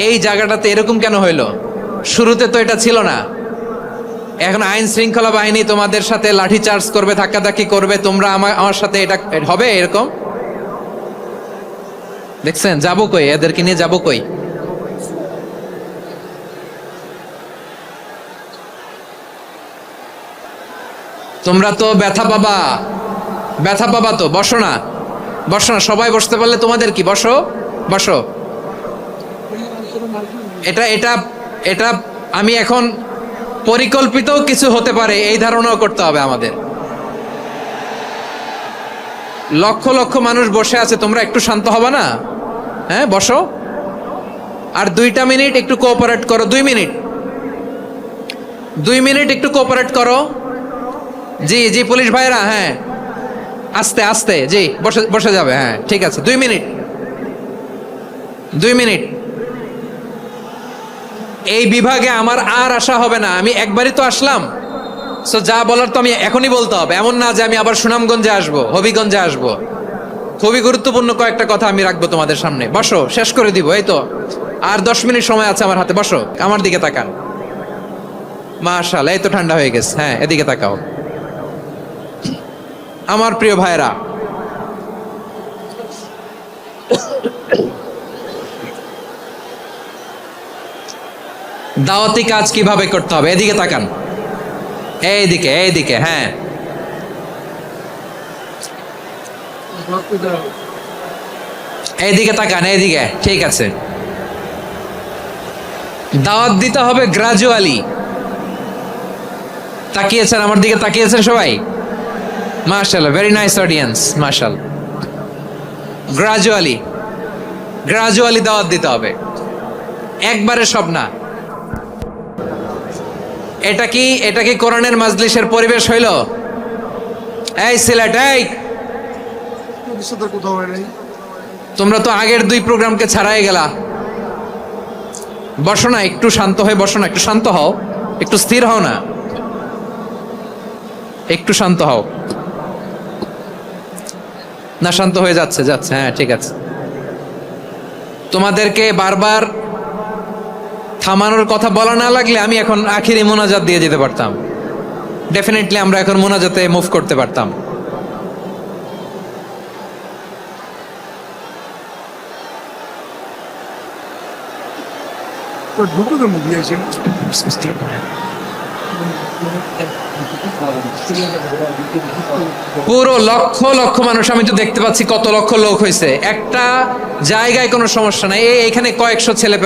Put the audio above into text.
এই জায়গাটাতে এরকম কেন হইলো? শুরুতে তো এটা ছিল না। এখন আইন শৃঙ্খলা বাহিনী তোমাদের সাথে লাঠি চার্জ করবে, ধাক্কাধাক্কি করবে, তোমরা আমার সাথে এটা হবে এরকম? দেখছেন যাবো কই, এদেরকে নিয়ে যাবো কই? তোমরা তো ব্যথা পাবা, ব্যথা পাবা তো। বসো না, বসো না, সবাই বসতে পারলে তোমাদের কি, বসো বসো। এটা এটা এটা আমি এখন পরিকল্পিত কিছু হতে পারে এই ধারণাও করতে হবে আমাদের। লক্ষ লক্ষ মানুষ বসে আছে, তোমরা একটু শান্ত হবে না? হ্যাঁ বসো, আর 2টা মিনিট একটু কোঅপারেট করো। 2 মিনিট, 2 মিনিট একটু কোঅপারেট করো। জি জি পুলিশ ভাইরা, হ্যাঁ আস্তে আস্তে, জি বসে বসে যাবে, হ্যাঁ ঠিক আছে। 2 মিনিট, 2 মিনিট। এই বিভাগে আমার আর আসা হবে না, আমি একবারই তো আসলাম। সো যা বলার তো আমি এখনই বলতে হবে, এমন না যে আমি আবার সুনামগঞ্জে আসবো, হবিগঞ্জে আসবো। খুবই গুরুত্বপূর্ণ কয়েকটা কথা আমি রাখবো তোমাদের সামনে। বসো, শেষ করে দিব, এই তো আর 10 মিনিট সময় আছে আমার হাতে। বসো, আমার দিকে তাকান। মাশাআল্লাহ, এই তো ঠান্ডা হয়ে গেছে। হ্যাঁ এদিকে তাকাও। আমার প্রিয় ভাইরা, দাওয়াতি কাজ কিভাবে করতে হবে এদিকে তাকান। এইদিকে এইদিকে, হ্যাঁ এইদিকে তাকান, এইদিকে, ঠিক আছে। দাওয়াত দিতে হবে গ্রাজুয়ালি। তাকিয়েছেন আমার দিকে, তাকিয়েছেন সবাই? মাশাআল্লাহ, ভেরি নাইস অডিয়েন্স, মাশাআল্লাহ। গ্রাজুয়ালি, গ্রাজুয়ালি দাওয়াত দিতে হবে, একবারে সব না। এটা কি কোরআনের মাজলিসের পরিবেশ হইল? এই সিলেট, এই তোমরা তো আগের 2 প্রোগ্রামকে ছাড়াই গেলা। বসো না, একটু শান্ত হয়ে বসো না, একটু শান্ত হও, একটু স্থির হও না, একটু শান্ত হও না। শান্ত হয়ে যাচ্ছে, যাচ্ছে, হ্যাঁ ঠিক আছে। তোমাদেরকে বারবার থামানোর কথা বলা না লাগলে আমি এখন আখিরি মোনাজাত দিয়ে যেতে পারতাম। ডেফিনেটলি আমরা এখন মোনাজাতে মুভ করতে পারতাম। পুরো লক্ষ লক্ষ মানুষ, আমি তো দেখতে পাচ্ছি কত লক্ষ লোক হয়েছে। একটা জায়গায় কোনো সমস্যা নাই, এখানে কয়েকশো ছেলে পেলে